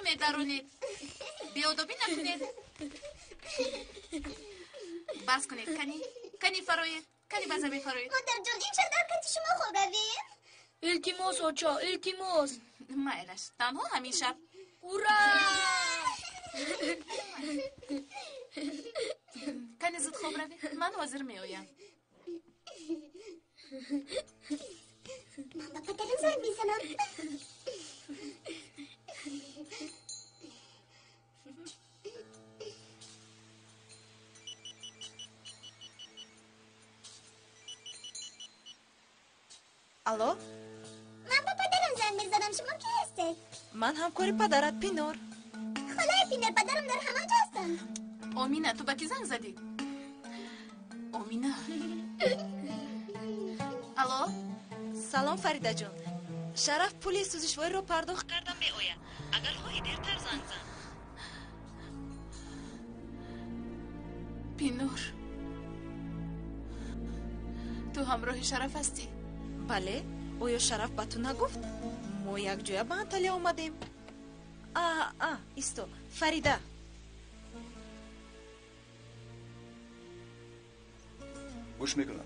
میدارونید بیادبی نکنید بس کنید کنی فروید کنی بزه بفروید مادر جان این چه درکتی شما خود روید؟ التیماس آچا التیماس مایلش تنها همین شب اورا کنی زود خوب روید من حاضر می آیم من با پدرم زنگ میزنم الو من با پدرم زنگ میزنم شما کی هستید؟ من همکاری پدرت پینور خالای پینر پدرم در همانجا هستند آمینه تو با کی زنگ زدی آمینه الو سلام فریده جون شرف پولی سوزشواری رو پرداخت کردم می آید اگر خواهی دیرتر زنگ زن پینور تو همراه شرف هستی بله اویا شرف با تو نگفت ما یک جویا با انتالیا آمدیم ایستو فریده گوش میکنم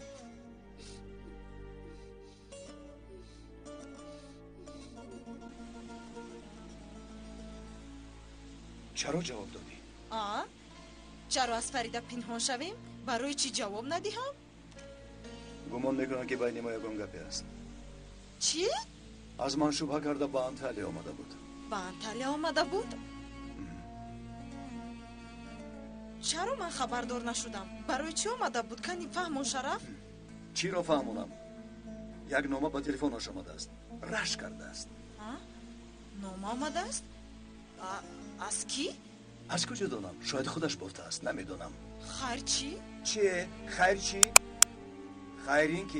چرا جواب دادی؟ چرا از فریده پنهان شویم؟ برای چی جواب ندیهم؟ گمان میکنم که بین ما یکم گپی است چی؟ از من شبه کرده با انتالیا آمده بود با انتالیا آمده بود؟ چرا من خبردار نشدم؟ برای چی آمده بود؟ کنی فهمون شرف؟ چی را فهمونم؟ یک نامه با تلفنش آمده است رشک کرده است نامه آمده است؟ از کی؟ از کجا دانم؟ شاید خودش گفته است نمیدونم خیر چی؟ چیه؟ خیر چی؟ خیر این که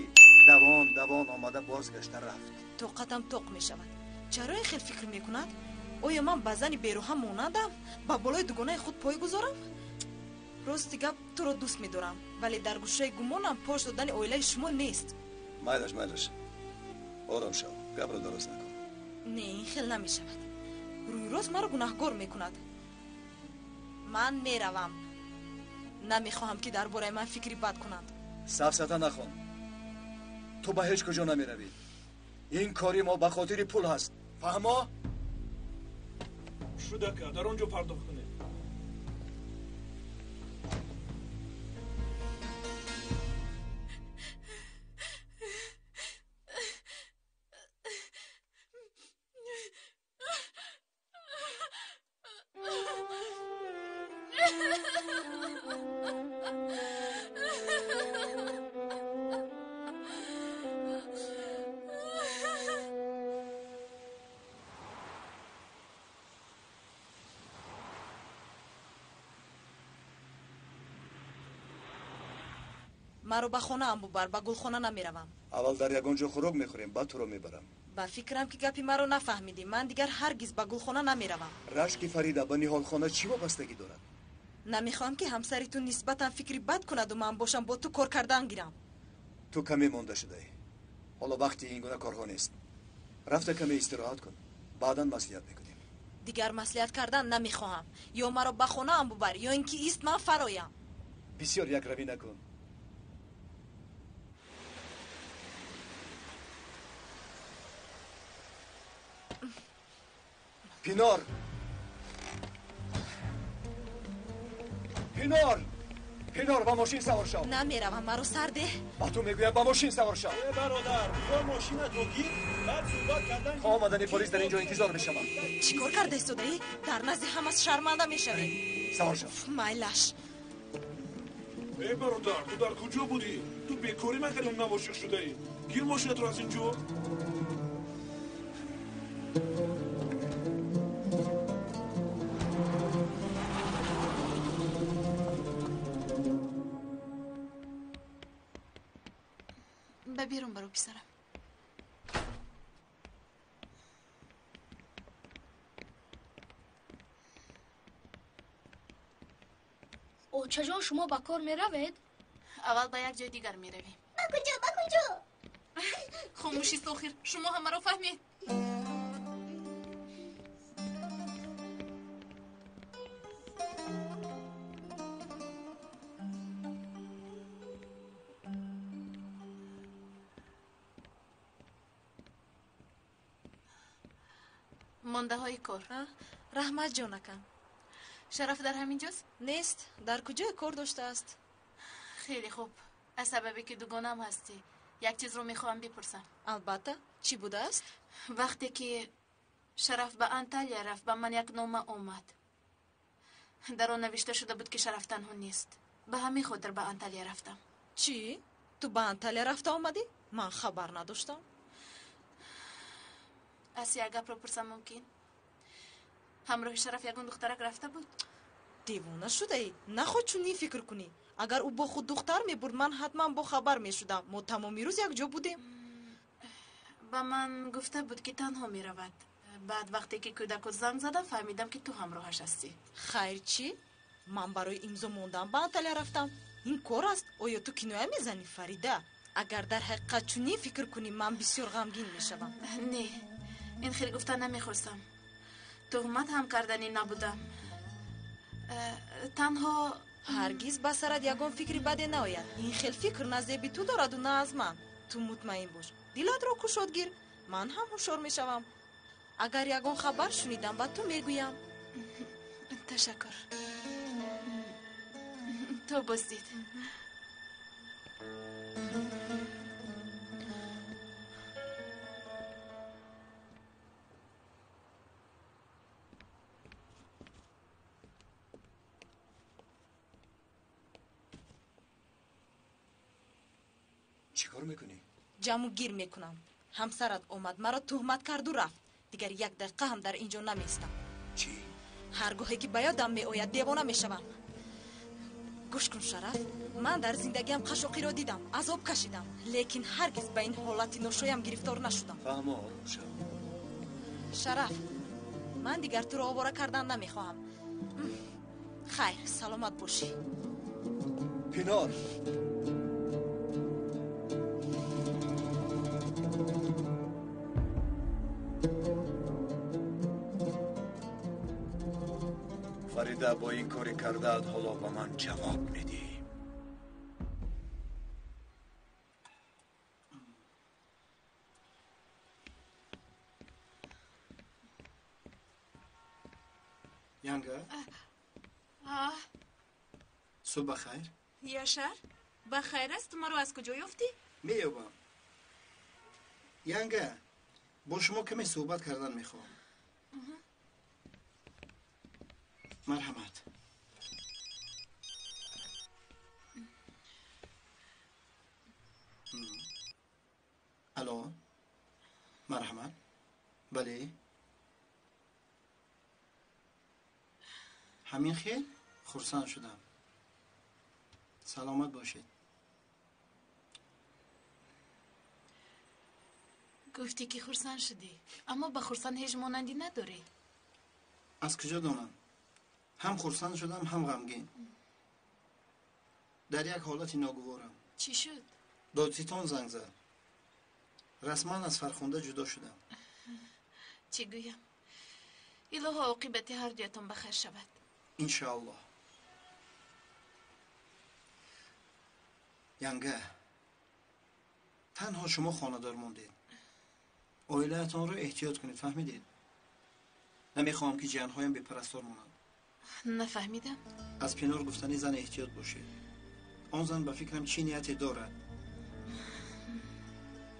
دوان آمده بازگشته رفت طاقتم طاق می شود چرا این خیل فکر می کند؟ آیا من به زنی بیروها ماندم؟ با بالای دوگانه خود پای گذارم؟ راستی گپ تو را دوست می دارم ولی در گوشه گمانم پاش دادن اویله شما نیست مایلش آرام شو گپ را درست نکن نه این خیل نمی شود روی راست مرا گناهگار می کند من می روم نمی خواهم که درباره من فکری بد کنند سفسطه نخون تو به هیچ کجا نمی روی این کاری ما به خاطر پول هست فهما؟ شده که در آنجا پرداخت کنه مرا به خانه هم ببر به گلخانه نمی روم اول در یگانجا خوراک میخوریم بعد تو رو میبرم با فکرم که گپی مرا نفهمیدی من دیگر هرگز به گلخانه نمی روم رشک فریده به نهال خانه چی وابستگی دارد؟ نمیخوام که همسری تو نسبتا فکری بد کند و من باشم با تو کار کردن گیرم تو کمی مونده شده ای حالا وقتی این گونه کارها نیست رفته کمی استراحت کن بعدا مصلحت میکنیم دیگر مصلحت کردن نمیخواهم یا مرا به خانه هم ببر یا اینکه ایست من فرایم بسیار یک روی نکن پینار با ماشین سوار شو نمیروم مرا سرده با تو میگویم با ماشین سوار شو برادر با ماشین تو گیر بعد صحبت کردن تا آمدن پلیس در اینجا انتظار میشم چیکار کرده ایستاده ای در نزد همه شرمنده میشوی سوار شو مایلش ای برادر تو در کجا بودی تو بیکاری میکنیم نواشق شده ای گیر ماشینت رو از اینجا بیرون برو پسرم او چجا شما با کار می روید؟ اول با یک جای دیگر می رویم با کجا؟ خاموشی سوخیر شما هم مرا فهمید مانده های کار. رحمت جانکم شرف در همین جاست؟ نیست. در کجای کار داشته است؟ خیلی خوب. از سببی که دوگانم هستی یک چیز رو میخوام بپرسم. البته. چی بوده است؟ وقتی که شرف به انتالیا رفت به من یک نامه اومد. در آن نوشته شده بود که شرف تنها نیست. به همین خاطر به انتالیا رفتم. چی؟ تو به انتالیا رفته آمدی؟ من خبر نداشتم. از یک گپ رو پرسم ممکن؟ همراه شرف یگان دخترک رفته بود؟ دیوانه شده ای؟ نخواد چونی فکر کنی. اگر او با خود دختر می برد من حتما با خبر می شدم. ما تمامی روز یک جا بودیم. با من گفته بود که تنها می رود. بعد وقتی که کودک زنگ زدم فهمیدم که تو همراهش هستی. خیر چی؟ من برای امضا موندم به انتالیا رفتم. این کار است. آیا تو کنایه میزنی فریده؟ اگر در حقیقت چونی فکر کنی من بسیار غمگین می شدم. نه، این خیلی گفتن نمیخواستم. تهمت هم کردنی نبودم. تنها هرگز به سرت یگان فکری بده ناید. این خیلی فکر نزدیک تو دارد و نه از من. تو مطمئن باش. دلت را کشاد گیر. من هم هوشیار می شوم. اگر یگان خبر شنیدم با تو میگویم. تشکر. تو بزدید. چی کار میکنی؟ جمع گیر میکنم. همسرت اومد مرا تهمت کرد و رفت. دیگر یک دقیقه هم در اینجا نمیستم. چی؟ هرگاهی که به یادم میآید دیوانه میشوم. گوش کن شرف، من در زندگیم قشاقی را دیدم، عذاب کشیدم، لیکن هرگز به این حالت ناشایم گرفتار نشدم. فهم آروم شو. شرف، من دیگر تو را آواره کردن نمیخواهم. خیر، سلامت باشی. پینار. فریده با این کاری کردت حالا با من جواب میدی. ینگه صبح بخیر. یاشار بخیر است. ما رو از کجا یافتی؟ میابم. ینگه با شما کمی صحبت کردن میخوام. مرحمت. الو مرحمت. بله همین خیل خرسان شدم. سلامت باشید. گفتی که خرسان شدی اما با خرسان هیچ مانندی نداری. از کجا دانم؟ هم خرسان شدم هم غمگین. در یک حالت ناگوارم. چی شد؟ دادستان زنگ زد. رسما از فرخنده جدا شدم. چی گویم؟ الهی عاقبت هر دویتون بخیر شود. انشاءالله. ینگه تنها شما خانه‌دار موندید. عائله‌تان را احتیاط کنید، فهمیدید؟ نمیخوام که جنهایم به پرستار مانند. نفهمیدم. از پینار گفتنی زن احتیاط باشید. آن زن به فکرم چی نیتی دارد.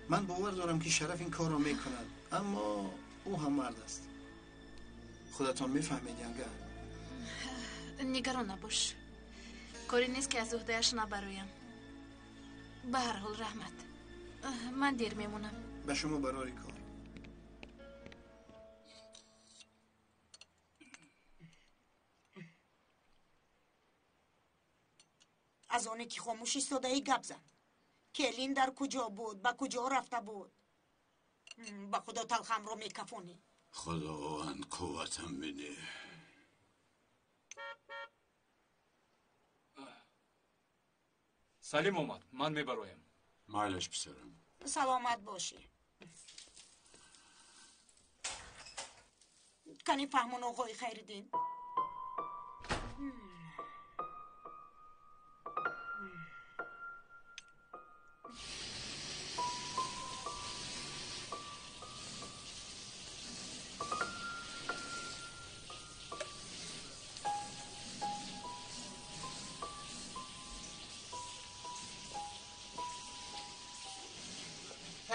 من باور دارم که شرف این کار را میکند، اما او هم مرد است. خودتان میفهمید ینگه. نگران نباش. کاری نیست که از عهده‌اش نبرایم. به هر حال رحمت، من دیر میمونم. به شما برای کار. از آنه که خاموش ایستاده ای گپ زن. کلین در کجا بود؟ به کجا رفته بود؟ به خدا تلخم رو میکفونی. خداوند قوتم بده. سلیم اومد. من میبرایم. مایلش پسرم. سلامت باشی. کنی فهمون آقای خیردین؟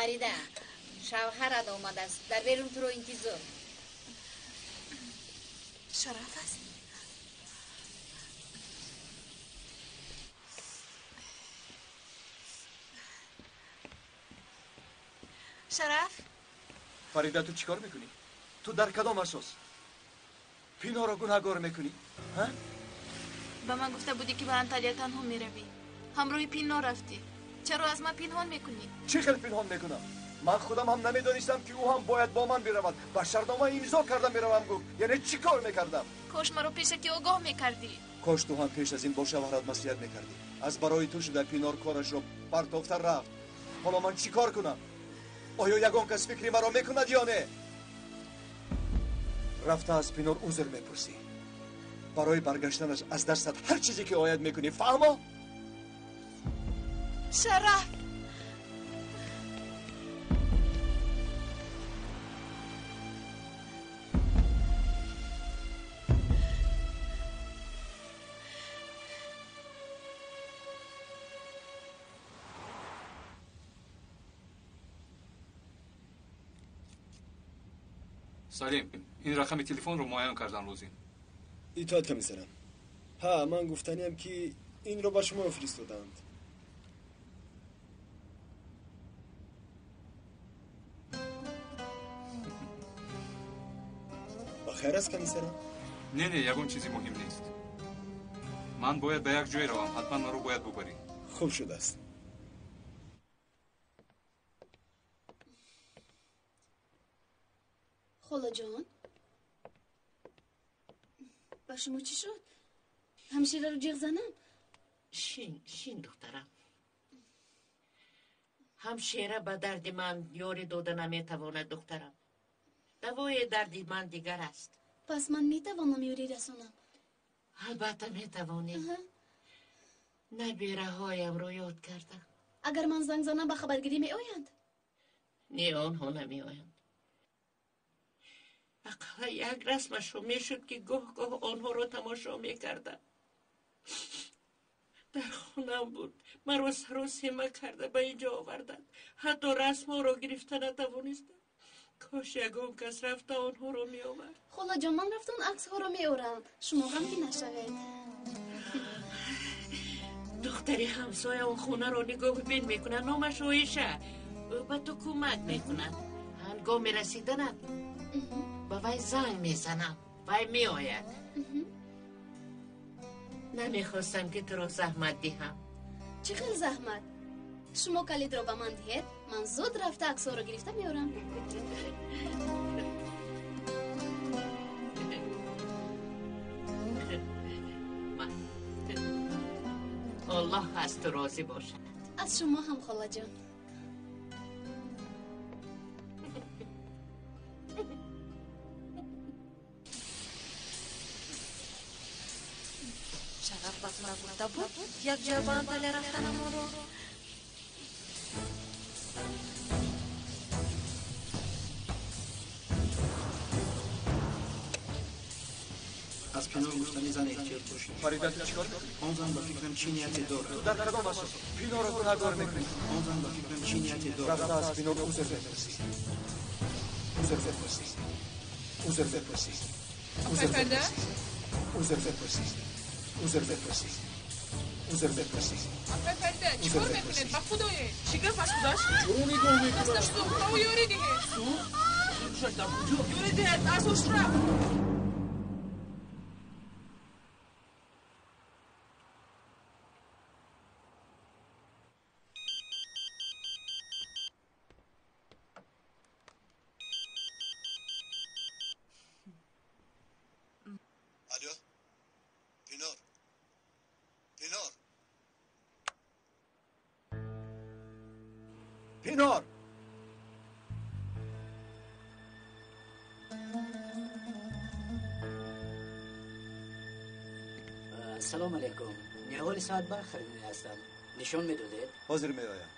فریده شوهرت آمده است در بیرون تو رو انتظار. شرف است. شرف فریده تو چیکار میکنی؟ تو در کدام اساس پینا رو گناهگار میکنی؟ ها؟ به من گفته بودی که به انطالیا تنها میروی. همراه پینا رفتی. چرا از من پنهان میکنی؟ چی خیلی پنهان میکنم؟ من خودم هم نمیدانستم که او هم باید با من برود. با شرطنامه امضا کردم میروم گفت. یعنی چی کار میکردم؟ کاش مرا پیش که آگاه میکردی. کاش تو هم پیش از این با شوهرت مسئولیت میکردی. از برای تو شده پینار کارش رو پرتافته رفت. حالا من چی کار کنم؟ آیا یگان کس فکری مرا میکند یا نه؟ رفته از پینار عذر میپرسی. برای برگشتنش از دستت هر چیزی که آید میکنی. فهمو؟ شرف سلیم این رقم تلفن رو معاین کردن روزی. ایتاد کمیسرم. ها من گفتنیم که این رو با شما فرستادند. بخیر است کمیسرم؟ نه یگون چیزی مهم نیست. من باید به یک جای روم. حتما من رو باید ببری. خوب شده است. خاله جان با شما چی شد؟ همشیره رو جیغ زنم؟ شین دخترم. همشیره به درد من یاری داده نمیتواند دخترم. دوای دردی من دیگر است. پس من میتوانم یاری رسانم؟ البته میتوانی. نبیره هایم رو یاد کرده. اگر من زنگ زنم به خبرگیری می آیند؟ نه آنها نمی آیند. اقلا یک رسمشو میشد که گاه آنها رو تماشا میکردم. در خونم بود. مرا سر و سیمه کرده به اینجا آوردن. حتی رسم ها رو گرفته نتوانستم. کاش یگان کس رفته آنها رو می آورد. خاله جان من رفتم عکس ها رو می آورم. شما غمگین نشوید. دختری همسایه اون خونه رو نگاه بین میکنه. نامش عایشه. به تو کمک میکنه. هنگام رسیدنت با وی زنگ میزنم. وی می آید. نمیخواستم که تو را زحمت دهم. چه خیلی زحمت؟ شما کلید رو به من دهید. من زود رفته عکس ها رو گرفته میارم. الله از تو راضی باشد. از شما هم خاله جان. شرف بس من گفته بود یک جای با انطالیا رفتن ما رو. از پینار گفتنی زن احتیاط باشید. فریده تو چیکار میکنی؟ آن زن با فکرم چی نیتی دارد؟ در کدام اساس پینا رو گناهگار میکنی؟ آن زن با فکرم چی نیتی دارد؟ رفته از پینا عذر بپرسی. عذر بپرسی. عذر بپرسی. عذر بپرسی. عذر بپرسی. عذر بپرسی. عذر بپرسی. فرده چیکار میکنید؟ با خدایه چیکار پس خداش؟ چرا نگاه میکنم؟ دستش سوخته و یوری دیگه یوری دیگه اساس رفت. الو پینار پینار پینار سلام علیکم. نیروی ساعت بر خریدنی هستم. نشون میدادید؟ حاضر می آیم.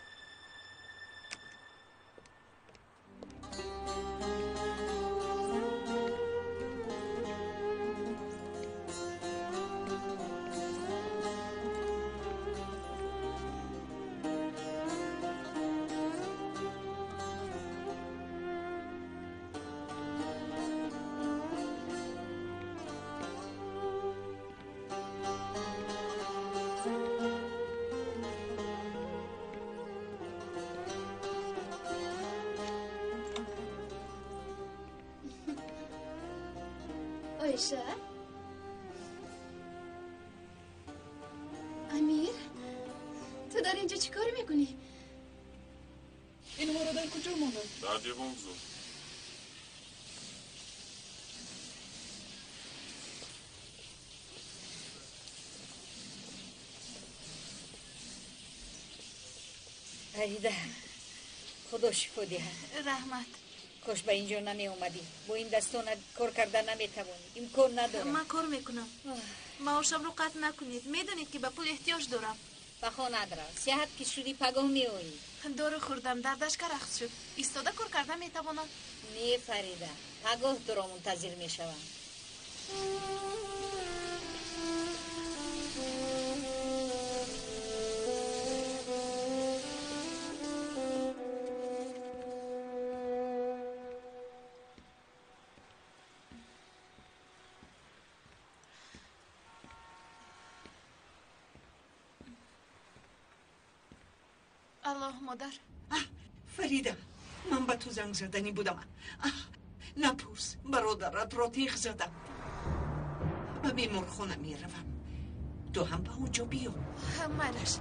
اویشه امیر تو در اینجا چی کار میکنی؟ این مورد کجا مونده؟ در دیوان بزرگ. فریده خدا شفا دهد. رحمت کاش به اینجا نمی اومدی. با این دستان کار کردن نمیتوانی. امکان ندارم. من کار میکنم. معاشم رو قطع نکنید. میدونید که به پول احتیاج دارم. بخوا ندارم. صحت که شدی پگاه میایی. دارو خوردم دردش که رخص شد. ایستاده کار کردن میتوانم. نه فریده پگاه تو را منتظر میشوم. الله مادر فریده من به تو زنگ زدنی بودم. نپرس برادرت را تیغ زدم. به بیمارخانه میروم. تو هم به اونجا بیا. مالش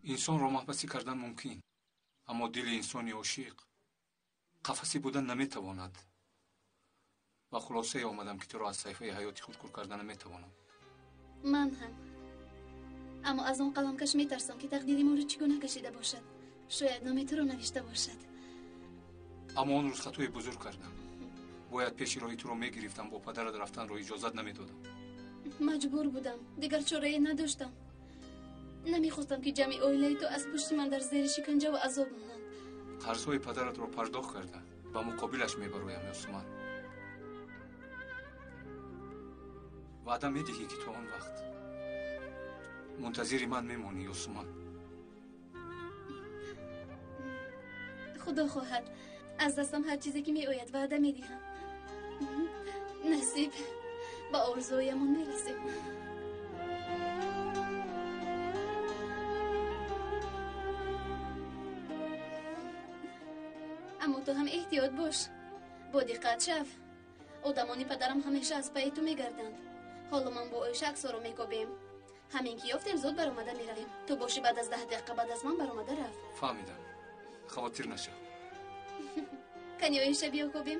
انسان را محبسی کردن ممکن، اما دل انسانی عاشق قفسی بودن نمیتواند. و خلاصه آمدم که تو را از صحیفه حیات خود کور کردن نمیتوانم. من هم اما از اون قلمکش میترسم که تقدیری ما رو چگونه کشیده باشد. شاید نامی تو رو نوشته باشد. اما اون روز خطای بزرگ کردم. باید پیش راهی تو رو میگرفتم. با پدرت رفتن رو اجازت نمیدادم. مجبور بودم. دیگر چاره‌ای نداشتم. نمیخواستم که جمعی عائله تو از پشت من در زیر شکنجه و عذاب مانند. قرضهای پدرت رو پرداخت کرده. و مقابلش میبرایم یاسمن. وعده میدهی که تو آن وقت منتظر من میمونی یاسمن؟ خدا خواهد از دستم هر چیزی که می آید وعده میدهم. نصیب با آرزویمون میرسیم. اما تو هم احتیاط باش. با دقت شو. آدمانی پدرم همیشه از پای تو میگردند. حالا من با ایش عکس‌ها رو میکوبیم. همین که یافتیم زود برآمده میرویم. تو باشی بعد از 10 دقیقه بعد از من برآمده رفت. فهمیدم. خاطر نشو. کنی ایش بیا کوبیم؟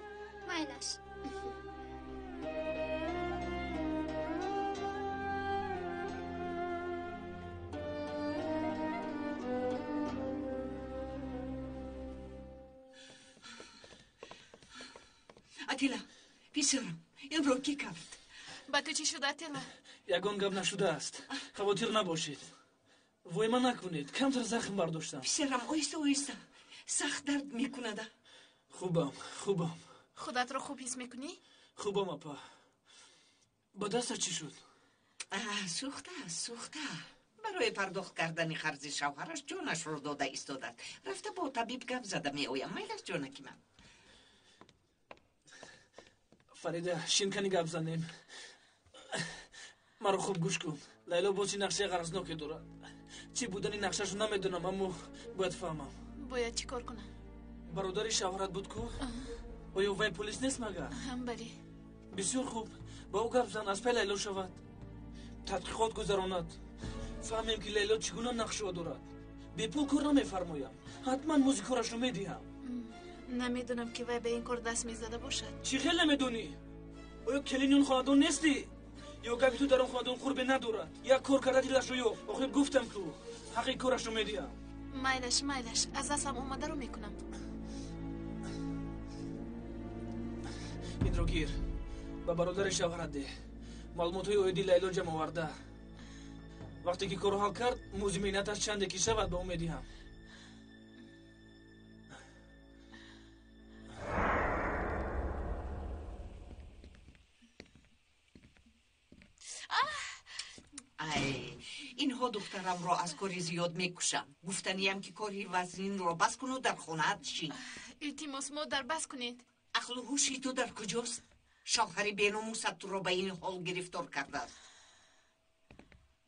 مایلش اتیلا پیسرم این رو کی کرد؟ با تو چی شده اتیلا؟ یگان گپ نشده است. خواطر نباشید. وای من نکنید. کمتر زخم برداشتم. پیسرم اویسته اویسته. سخت درد میکنه. خوبم. خودت رو خوب حس میکنی؟ خوبم اپا. با دستت چی شد؟ سوخته. برای پرداخت کردن خرج شوهرش جانش رو داده ایستادد. رفته با طبیب گپ زده میآیم. میلش جانکی من. فریده شینکنی گپ زنیم. مرا خوب گوش کن. لیلا با چی نقشه غرضناکی دارد. چی بودنی نقشهشو نمیدونم اما باید فهمم. باید چی کار کنم؟ برادر شوهرت بود کو؟ آیا وی پلیس نیست مگر؟ بله. بسیار خوب. با او گپ زن از پی لیلا شود. تحقیقات گذراند. فهمیم که لیلا چگونه نقشه دارد. بی پول کار نمیفرمایم. حتما موزیکارش رو میدیم. نمیدونم که وی به این کار دست میزده باشد. چی خیلی نمیدونی؟ آیا کلینی اون خاندان نیستی؟ یا گپی تو در اون خاندان خوبی ندارد؟ یک کار کرده دیلش رو یو. آخه گفتم که حقی کارش رو میدیم. مایلش از دستم اومده رو میکنم. این رو گیر. به برادر شوهرت ده. معلومات های اویدی لیلا جمع آورده. وقتی که کارو حل کرد موزی مینتش چنده که شود به امیدی هم. اینها دخترم را از کاری زیاد میکشم. گفتنیم که کاری وزین را بس کن و در خونه‌ات شین. التماس مادر بس کنید. عقل و هوشی تو در کجاست؟ شوهری بیناموست تو را به این حال گرفتار کرده است.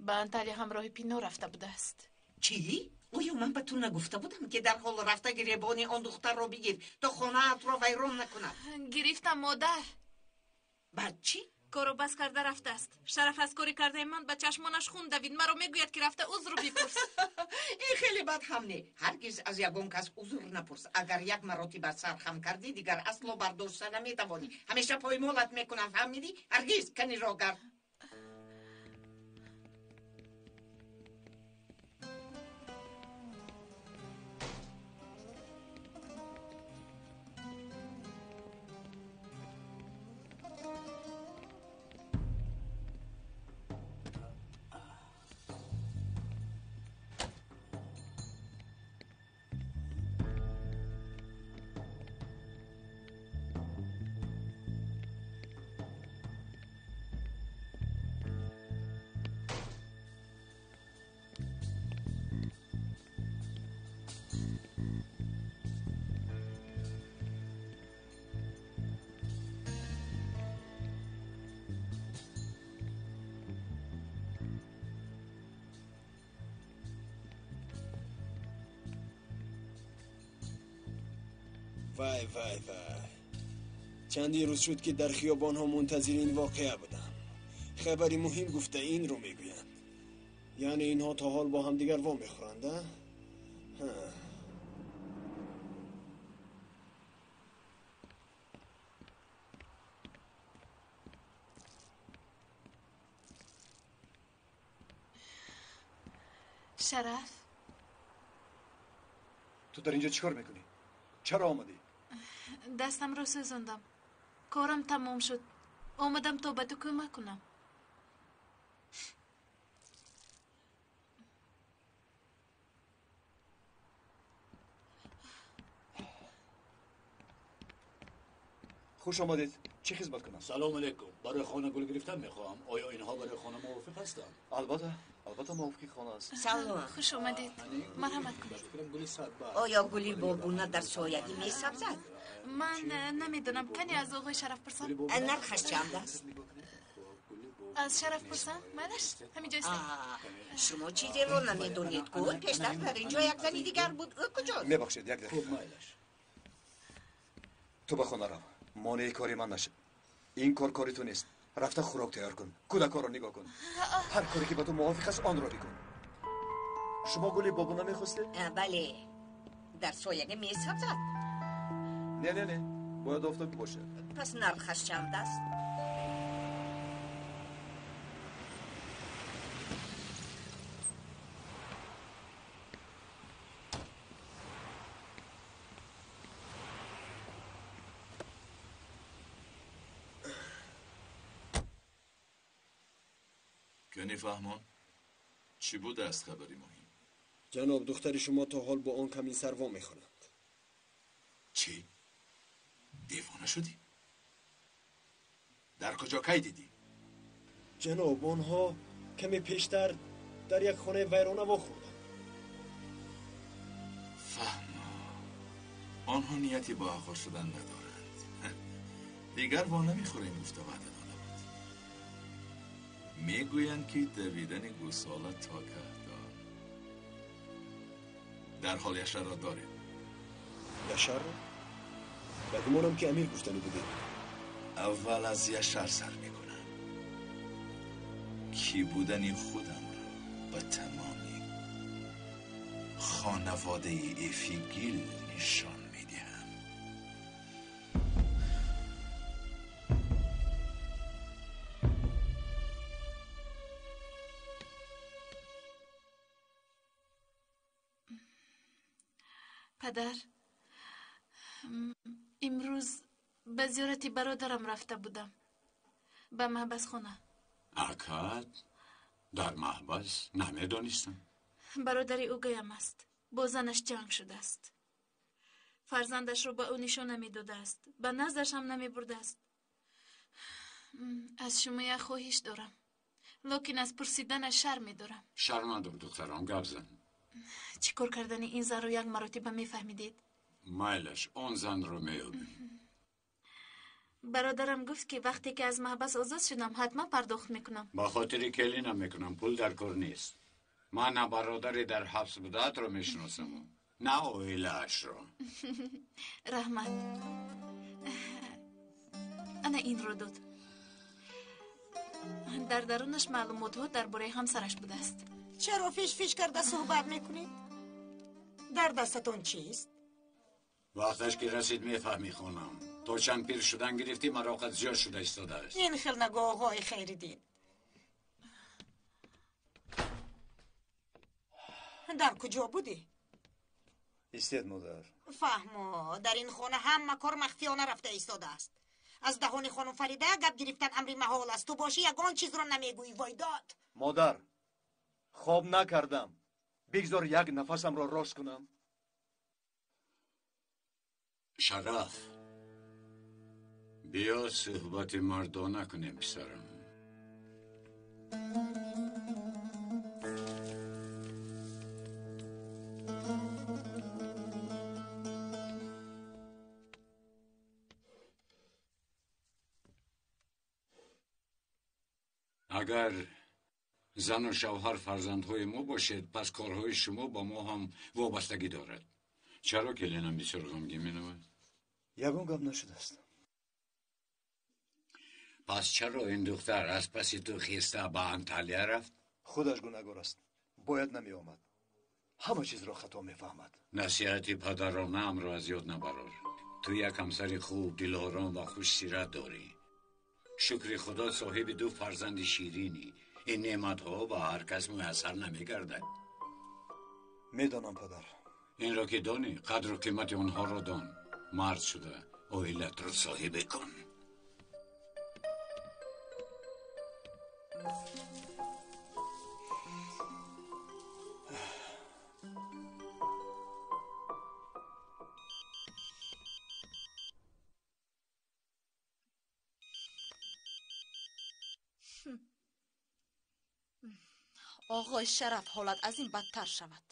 با انتالیا همراه پینو رفته بوده است. چی؟ اویا من به تو نگفته بودم که در حال رفته گریبان آن دختر را بگیر تا خانه را ویران نکند. گرفتم مادر. بعد چی؟ کارو بس کرده رفته است. شرف از کاری کرده من به چشمانش خون دوید. مرا میگوید که رفته عذر بپرس. این خیلی بد هم نه. هرگز از یگان کس عذر نپرس. اگر یک مرتبه سر خم کردی دیگر اصلا برداشته نمیتوانی. همیشه پایمالت میکنم، فهمیدی؟ هرگز کنی را گرد. وای وای وای، چندی روز شد که در خیابان ها منتظر این واقعه بودم. خبری مهم گفته این رو میگویند. یعنی اینها تا حال با هم دیگر وا میخورند. شرف، تو در اینجا چیکار میکنی؟ چرا آمدی؟ دستم رو سوزوندم. کارم تمام شد. آمدم تا به تو کمک کنم. خوش آمدید. چی خدمت کنم؟ سلام علیکم. برای خانه گل گرفتن میخوام. آیا اینها برای خانه موافق هستن؟ البته موافقی خانه است. سلام. خوش آمدید. مرحمت کنید. آیا گلی بابونه در سایگی می سبزد؟ من نمیدونم. کنی از آقای شرف پرسم؟ نرخش چند است؟ از شرف پرسم؟ منش همینجا است. شما چیزی رو نمیدونید. گل پیشتر در اینجا یک زنی دیگر بود. کجاست؟ میبخشید یک دقیقه. تو به خانه رو. مانع کاری من نشه. این کاری تو نیست. رفته خوراک تیار کن. کودکا رو نگاه کن. هر کاری که به تو موافق است آن را بکن. شما گلی بابونه میخواستید؟ بله. در سایگی می سبزد؟ نه باید آفتابی باشه. پس نرخش چند است؟ کنی فهمان؟ چی بود است خبری مهم؟ جناب دختر شما تا حال با آن کمی سروا میخورند. چی؟ دیوانه شدی؟ در کجا کی دیدی؟ جناب آنها کمی پیشتر در یک خانه ویرانه وا خوردند. فهمان. آنها نیتی با آخر شدن ندارند. دیگر وا نمیخوره این گفته وعده داده بود. میگویند که دویدن گوساله تا کهدار. در حال یشر را داره. یشر را؟ بگمانم که امیر گفتنی بوده. اول از یشر سر میکنم. کی بودنی خودم را به تمامی خانواده افیگیل نشان میدهم. پدر، امروز به زیارتی برادرم رفته بودم. به محبس خونه. اکد در محبس نمیدانستم. برادری او گیم است. با زنش جنگ شده است. فرزندش رو به او نشان نمی داده است. به نزدش هم نمی برده است. از شما یک خواهش دارم. لکن از پرسیدن شرم دارم. شرم ندارم دخترم، گپ زن. چی کار کردن این زن رو یک مرتبه می فهمیدید؟ مایلش اون زن رو میابیم. برادرم گفت که وقتی که از محبس آزاد شدم حتما پرداخت میکنم. با خاطری کلی نمیکنم، پول در کار نیست. من نه برادری در حبس بودت رو میشناسم نه اویله‌اش رو. رحمت انا این رو داد. در درونش معلومات ها درباره همسرش بوده است. چرا فیش کرده صحبت میکنید؟ در دستتون چیست؟ وقتش که رسید میفهمی خونم. تو چند پیر شدن گرفتی مراقت زیاد شده ایستاده است. این خیل نگو آقای خیردین. در کجا بودی؟ ایستید مادر. فهمو در این خانه همه کار مخفیانه رفته ایستاده است. از دهان خانم فریده گپ گرفتن امری محال است. تو باشی یگان چیز رو نمیگویی. وای داد. مادر خواب نکردم. بگذار یک نفسم را راست کنم. شرف بیا صحبت مردانه کنیم پسرم. اگر زن و شوهر فرزندهای ما باشد پس کارهای شما با ما هم وابستگی دارد. چرا کلینم بسیار غمگین می‌نماید؟ یگان گپ نشده است. پس چرا این دختر از پس تو خیسته به انطالیه رفت؟ خودش گناهکار است. باید نمی آمد. همه چیز را خطا میفهمد. نصیحتی پدرانه ام را از یاد نبرار. تو یک همسر خوب، دلارام و خوش سیرت داری. شکر خدا صاحب دو فرزند شیرینی. این نعمت ها با هر کس میسر نمیگردد. میدانم پدر. این را که دانی قدر و قیمت آنها را دان. مرد شده عائلت را صاحب کن. آقای شرف حالت از این بدتر شود.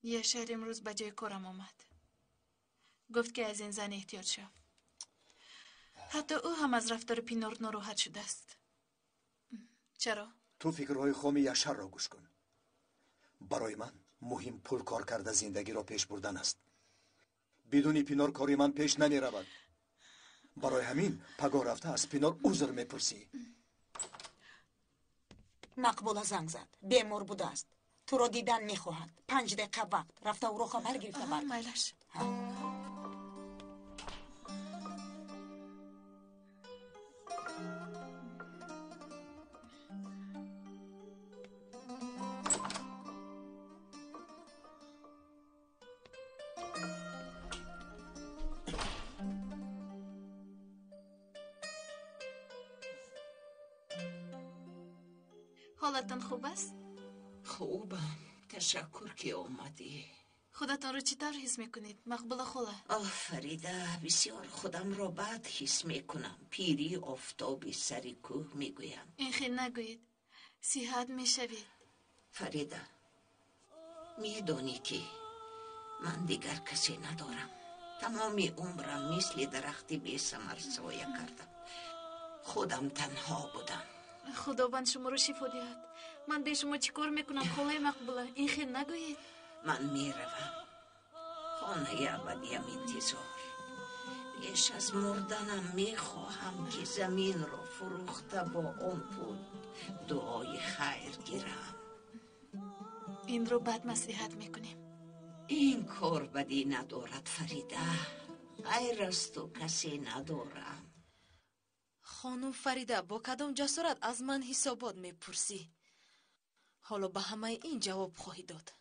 یه شهر امروز به جای کارم آمد. گفت که از این زن احتیاط شو. حتی او هم از رفتار پینور ناراحت شده است. چرا؟ تو فکرهای خام یشر را گوش کن. برای من مهم پول کار کرده زندگی را پیش بردن است. بدون پینار کاری من پیش نمی رود. برای همین پگاه رفته از پینار عذر میپرسی. مقبوله زنگ زد. بیمار بوده است. تو رو دیدن میخواهد. 5 دقیقه وقت. رفته او رو خبر گرفته برد. مایلش. حالتان خوب است؟ خوبم. تشکر که اومدی. خودتان رو چطور حس میکنید؟ مقبوله خاله. فریده بسیار خودم را بد حس میکنم. پیری آفتابی سری کوه میگویم. این خیلی نگویید. صحت میشوید. فریده میدونی که من دیگر کسی ندارم. تمامی عمرم مثل درختی بی ثمر سایه کردم. خودم تنها بودم. خداوند شما رو شفا دهد. من به شما چیکار میکنم خاله مقبوله؟ این خیلی نگویید. من میروم. خانه ابدیم انتظار. بیش از مردنم میخواهم که زمین را فروخته با اون پول دعای خیر گیرم. این رو بد مصلحت میکنیم. این کار بدی ندارد فریده. غیر از تو کسی ندارم. خانم فریده با کدام جسارت از من حسابات میپرسی؟ حالا به همه این جواب خواهی داد.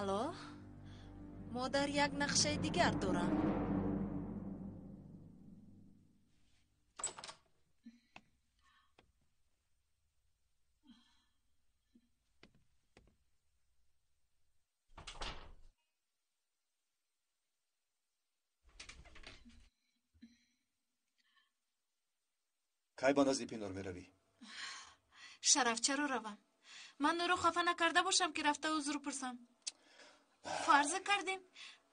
الو مادر یک نقشه دیگر دارم. کی با نزدی پینور میروی؟ شرف چرا روم؟ من او رو خفه نکرده باشم که رفته حضور پرسم. فرض کردیم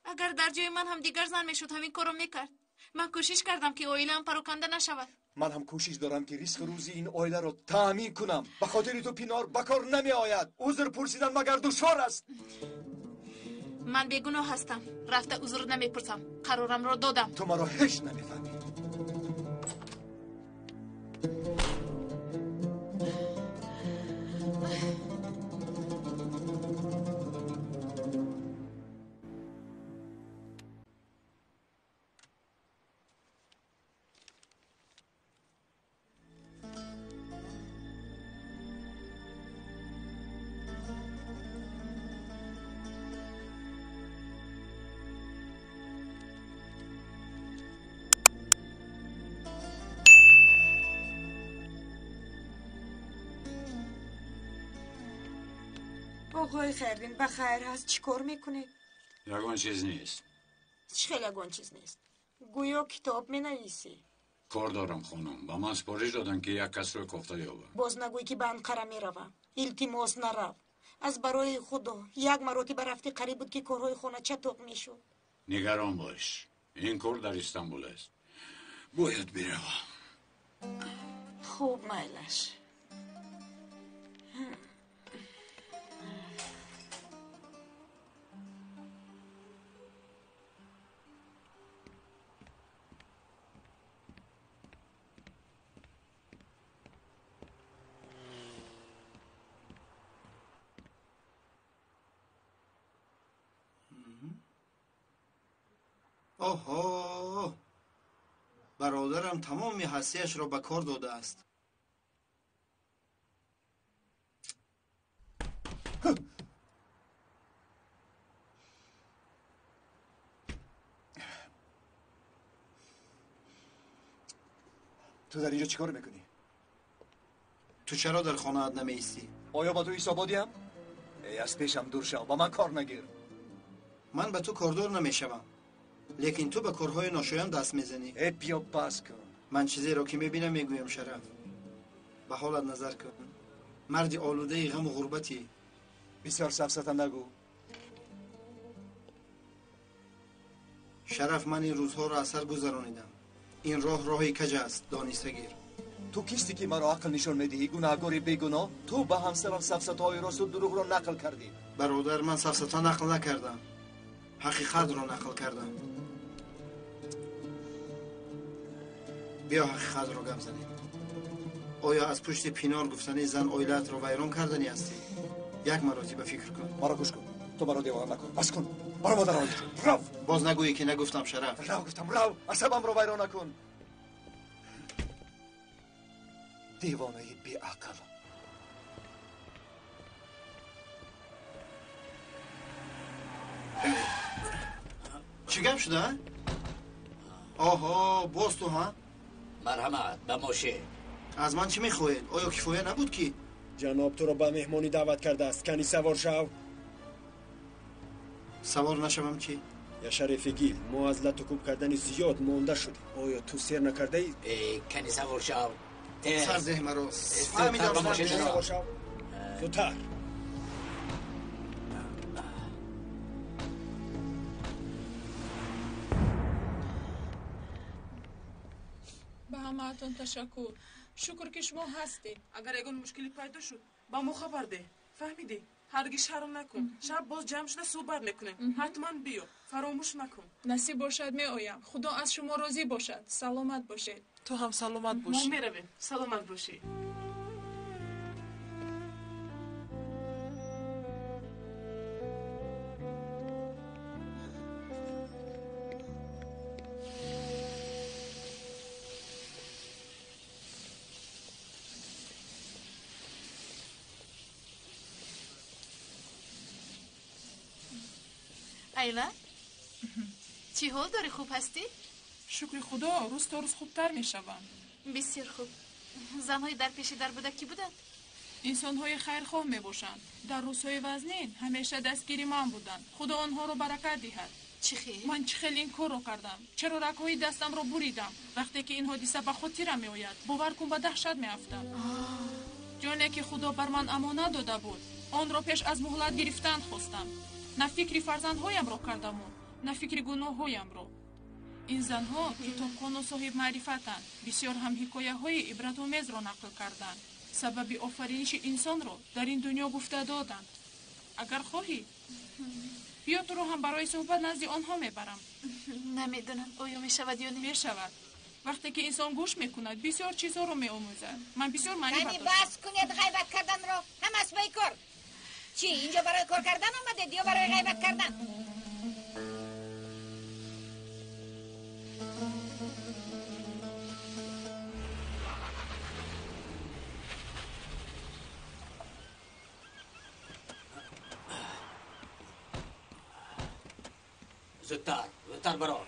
اگر در جای من هم دیگر زن میشد همین کارو میکرد. من کوشش کردم که اویله هم پراکنده نشود. من هم کوشش دارم که ریسک روزی این اویله رو تأمین کنم. به خاطر تو پینار بکار نمی آید. عذر پرسیدن مگر دشوار است؟ من بیگناه هستم. رفته عذر نمیپرسم. قرارم را دادم. تو مرا هیچ نمیفهمی. آقای خیرین بخیر هست چیکار میکنید؟ یگان چیز نیست. چی خیلی یگان چیز نیست؟ گویا کتاب می نویسی. کار دارم خانم. با من سپارش دادن که یک کس رو کفته یابه. باز نگوی که به انقره می روم. التماس نرو. از برای خدا یک مرتبه رفتی قریب بود که کارهای خانه چطور میشد. نگران باش. این کار در استانبول است. باید بروم. خوب میلش. آها برادرم تمام حسیش را به کار داده است. تو در اینجا چیکار میکنی؟ تو چرا در خانه ات نمی ایستی؟ آیا با تو ایستادیم؟ ای از پیشم دور شو. با من کار نگیر. من به تو کاردار نمیشوم. لیکن تو به کارهای ناشایان دست میزنی. ای بیا بس کن. من چیزی را که میبینم میگویم شرف. به حالت نظر کن. مردی آلوده غم و غربتی. بسیار سفسطه نگو. شرف من این روزها را اثر گذرانیدم. این راهی کج است دانسته گیر. تو کیستی که مرا عقل نشان میدهی؟ گناهکاری بیگناه؟ تو به همسرم سفسطه های راست و دروغ را نقل کردی. برادر من سفسطه نقل نکردم. حقیقت را نقل کردم. بیا حقیقت را گم زنیم. آیا از پشت پینار گفتنی زن اویلت را ویران کردنی هستی؟ یک مرتبه فکر کن. مرا گوش کن. تو مرا دیوانه نکن. بس کن. مرا مادر رو. باز نگویی که نگفتم شرف. رو گفتم رو. عصبم را ویران نکن. دیوانه بی عقل. چی گپ شده؟ آها باز تو ها؟ مرحمت به موشه. از من چی میخواهید؟ آیا کفایه نبود کی؟ جناب تو رو به مهمانی دعوت کرده است. کنی سوار شو. سوار نشوم چی؟ یا شریف گیل ما از لطکوب کردن زیاد مونده شدیم. آیا تو سیر نکرده ای؟ کنی سوار شو. سر ذهن مرا. فهمیدم سوار شو. زودتر. به همه‌تون تشکر. شکر که شما هستید. اگر اگه مشکلی پیدا شد با ما خبر ده. فهمیدی؟ هرگز شرم نکن. شب باز جمع شده صحبت میکنیم. حتما بیا. فراموش نکن. نصیب باشد می آیم. خدا از شما راضی باشد. سلامت باشید. تو هم سلامت باشی. ما میرویم. سلامت باشی. ایلا چی حال داری؟ خوب هستی؟ شکر خدا روز تا روز خوبتر می شوم. بسیار خوب. زنهای در پیش در بوده کی بودند؟ انسان‌های خیرخواه می باشند. در روزهای وزنین همیشه دستگیری من بودند. خدا آنها رو برکت دهد. چی خیلی؟ من چه خیلی این کار رو کردم. چرا رگ‌های دستم رو بریدم. وقتی که این حادثه به خود تیرم می آید باور کن به دهشت می افتم. جانی که خدا بر من امانت داده بود آن را پیش از مهلت گرفتن خواستم. نه فکر فرزندهایم را کردم و نه فکر گناههایم را. این زنها کتابخوان و صاحب معرفتند. بسیار هم حکایه های عبرت‌آمیز را نقل کردند. سبب آفرینش انسان را در این دنیا گفته دادند. اگر خواهی بیا تو رو هم برای صحبت نزد آنها میبرم. نمیدونم آیا میشود یا نمیشود. وقتی که انسان گوش میکند بسیار چیزا رو میآموزد. من بسیار معنی یعنی بس کنید غیبت کردن رو هم از بای کار. چی اینجا برای کار کردن آمده یا برای غیبت کردن؟ زودتر برو.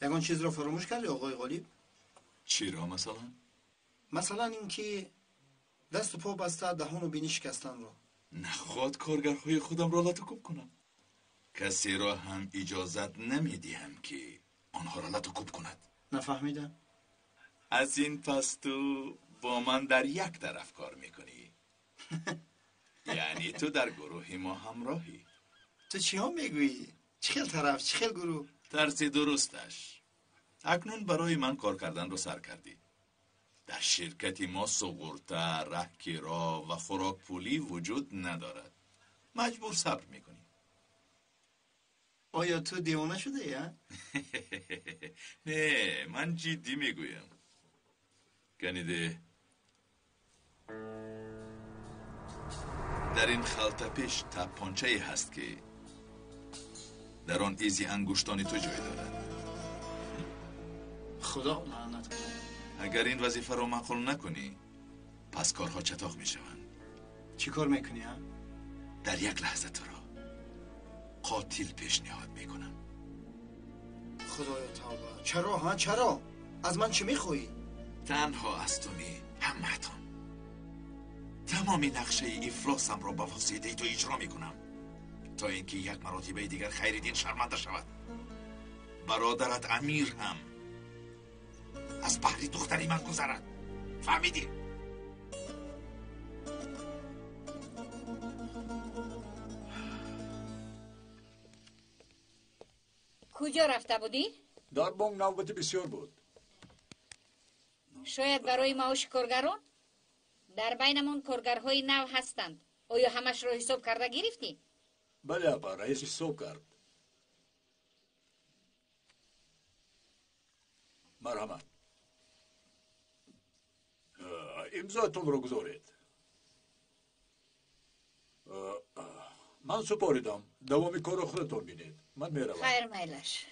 یگان چیز را فراموش کردی آقای غالب؟ چی را مثلا؟ مثلا اینکه دست و پا بسته دهان و بینی شکستن را. نخواد کارگرهای خودم را لطوکوب کنم. کسی را هم اجازت نمیدیم که آنها را لطوکوب کند. نفهمیدم. از این پس تو با من در یک طرف کار میکنی. یعنی تو در گروه ما همراهی. تو چی ها میگویی؟ چخیل طرف؟ چخیل گروه؟ ترسی درستش. اکنون برای من کار کردن رو سر کردی. در شرکت ما سوگورته، رهکیرا و خوراک پولی وجود ندارد. مجبور صبر میکنی. آیا تو دیوانه شده یا؟ نه من جدی میگویم. گنیده در این خلطه پیش تپانچه‌ای هست که در آن ایزی انگشتانی تو جای دارد. خدا لعنت کنه. اگر این وظیفه رو معقول نکنی پس کارها چطاق میشوند. چی کار میکنی ها؟ در یک لحظه تو را قاتل پیشنهاد میکنم. خدایا توبه. چرا ها؟ چرا؟ از من چی میخوایی؟ تنها از تو نی، همتون. تمامی نقشه افلاسم را با واسطه تو اجرا میکنم تا اینکه یک مراتبه دیگر خیرالدین شرمنده شود. برادرت امیر هم از بحری دختری من گذرد. فهمیدی؟ کجا رفته بودی؟ در بانک نوبت بسیار بود. شاید برای معاش کارگران؟ در بینمون کارگرهای نو هستند. آیا همش رو حساب کرده گرفتی؟ بله اپا رئیس حساب کرد. مرحمت. امضاتون رو گذارید. من سپاریدم. دوام کار خودتون بینید. من میروم. خیر میلش.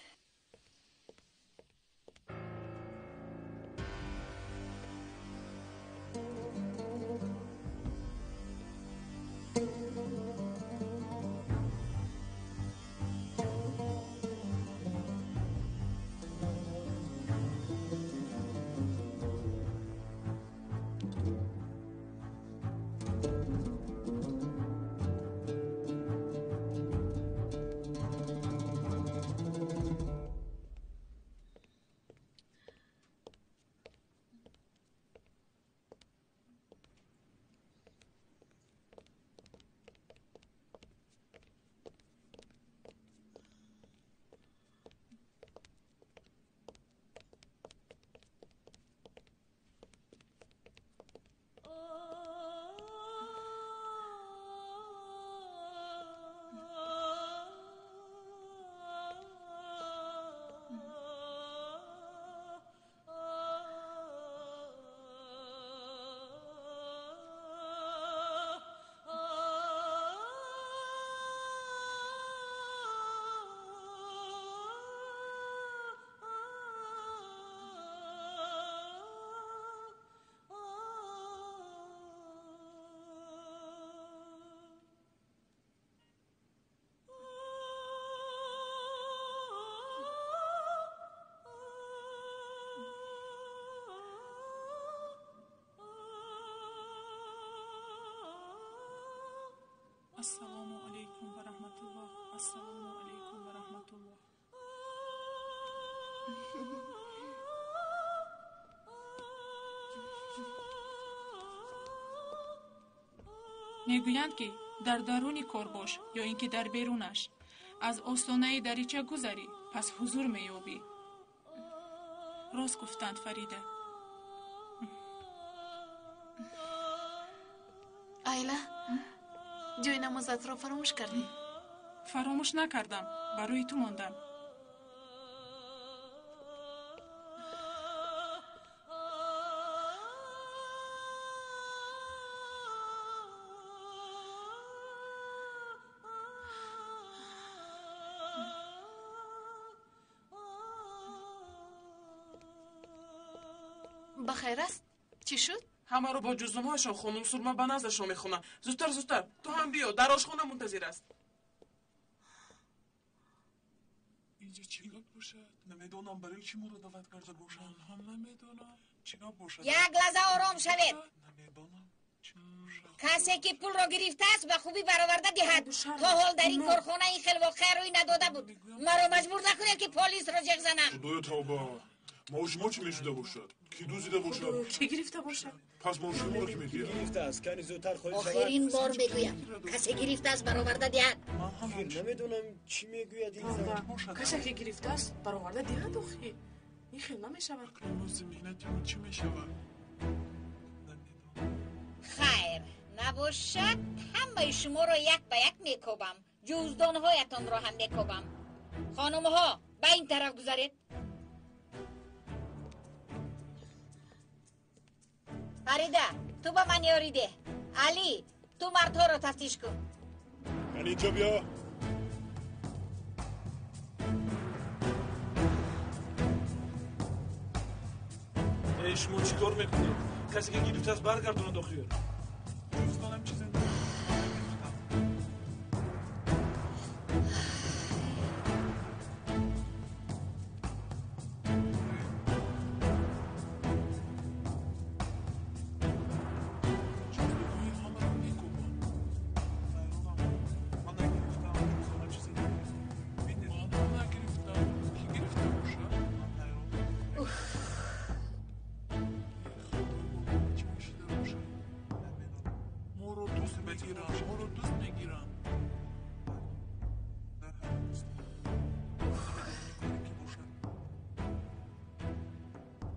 السلام علیکم و رحمت الله. السلام علیکم و رحمت الله. میگویند که در درون کار باش یا اینکه در بیرونش، از آستانه دریچه گذری پس حضور میابی. راست گفتند فریده. آیلا، جای نمازت را فراموش کردی؟ فراموش نکردم، برای تو ماندم. بخیر است؟ چی شد؟ همه رو با جزنامه هاشون خانم سرما به نزدشون میخونم. زودتر زودتر تو هم بیا، در آشخانه منتظر است. اینجا چیگاه باشد؟ نمیدونم برای چی مرا دعوت کرده باشند. هم نمیدونم چیگاه باشد. یک لحظه آرام شوید. نمیدونم کسی که پول را گرفته است به خوبی برآورده دهد. تا حال در این کارخانه این خیلی واقعه روی نداده بود. مرا مجبور نکنید که پلیس را جغ زنم. خدای توبه، ما چی میشده باشد؟ کی دزدیده باشد؟ کی گرفته باشد؟ پس ما شما را کی میگوید؟ گرفته است، کنی زودتر خودت آخرین بار میگویم کسی گرفته است برآورده دهد. نمیدونم چی میگوید این زن. کسی که گرفته است برآورده دهد. آخی این خیلی نمیشود. زمینت ما چی میشود؟ خیر نباشد همه شما را یک به یک میکوبم. جوزدانهایتان را هم میکوبم. خانم ها به این طرف گذارید. فریده تو به من یاری ده. علی تو مردها را تفتیش کن. من اینجا بیا. شما چی کار میکنید؟ کسی که گرفته است برگردونه داخل. دوستانم چیزی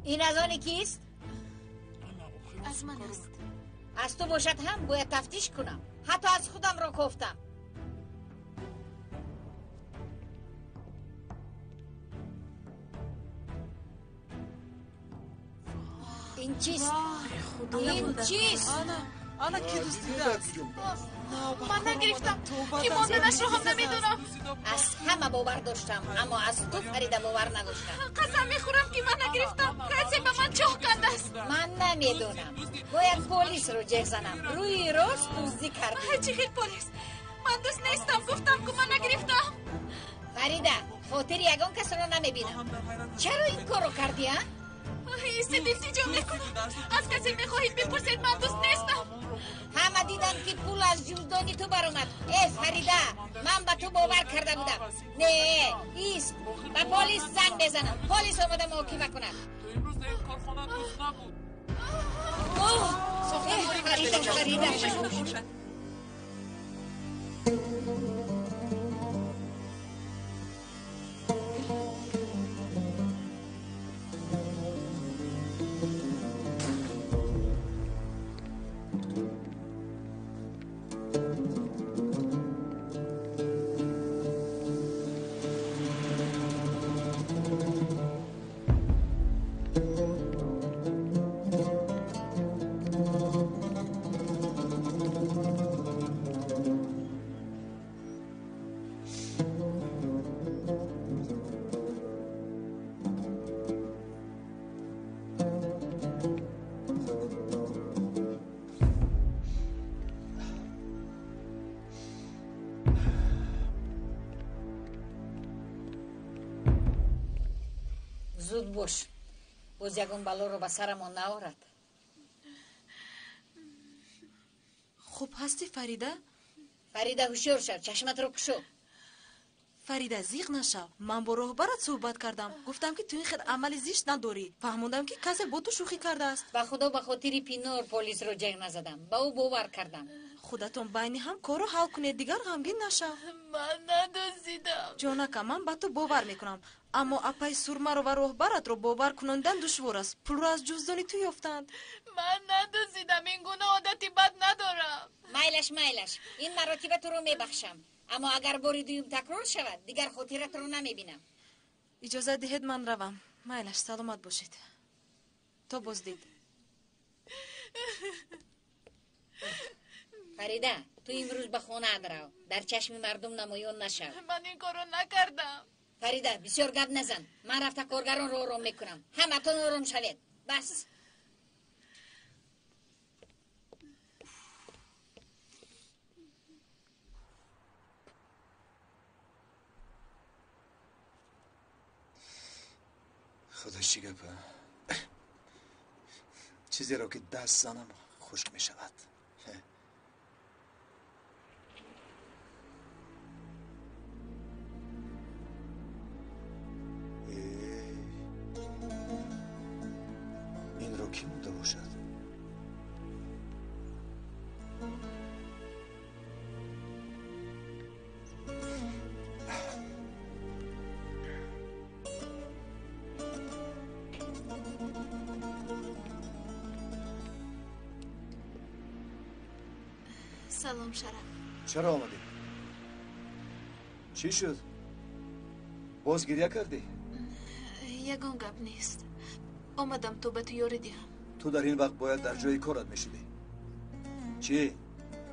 این از آن کیست؟ از من است. از تو باشد هم باید تفتیش کنم. حتی از خودم را گفتم. این چیست؟ این چیست؟ آنا کی دزدیده است؟ من نگرفتم. کی ماندنش رو هم نمیدونم. از همه باور داشتم اما از تو فریده باور نداشتم. قسم میخورم که من نگرفتم. کسی به من چاق کرده است. من نمیدونم. باید پلیس رو جغ زنم. روی راست دزدی کردی. چی خیلی پلیس؟ من دوست نیستم. گفتم که من نگرفتم. فریده خاطر یگان کس رو نمیبینم. چرا این کارو کردی ها؟ ایستید التجا میکنم. از کسی میخواهید بپرسید من دوست نیستم. همه دیدن که پول از جوزدانی تو برآمد. ای فریده من به تو باور کرده بودم. نه ایست به پلیس زنگ بزنم. پلیس آمده محاکمه کند. تو امروز در این کارخانه دوست نبود. فریده زود باش. باز یکون بلا رو به سرمان نآورد. خوب هستی فریده؟ фарида ҳушёр шав, чашматро кушо. фарида, зиқ нашав. Ман бо роҳбарат суҳбат кардам. Гуфтам ки ту ин хел амали зишт надорӣ. Фаҳмондам ки касе бо ту шӯхӣ кардааст. ба худо ба хотири Пинор полисро ҷайғ назадам. ба ӯ бовар кардам. худатон байни ҳам корро ҳал кунед, дигар ғамгин нашав. ман надӯзидам. ҷонака, ман ба ту бовар мекунам, аммо апай сурмаро ва роҳбаратро бовар кунондан душвор аст. пулро аз ҷуздони ту ёфтанд. ман надӯзидам. ин гуна одати бад надорам. майлаш ин маротиба туро мебахшам, аммо агар бори дуюм такрор шавад, дигар хотиратро намебинам. иҷозат диҳед ман равам. майлаш, саломат бошед. то боздид. фарида, ту имрӯз ба хонаат рав. дар чашми мардум намоён нашав. ман ин корро накардам. фарида, бисёр гап назан. ман рафта коргаронро ором мекунам. ҳаматон ором шавед. бас. خدا چی گپه؟ چیزی رو که دست زنم خشک می شود. این رو کی مونده باشد؟ سلام شرف. چرا آمدی؟ چی شد؟ باز گریه کردی؟ یگان گپ نیست. آمدم تو به تو یاری دهم. تو در این وقت باید در جای کارت میشدی. چی؟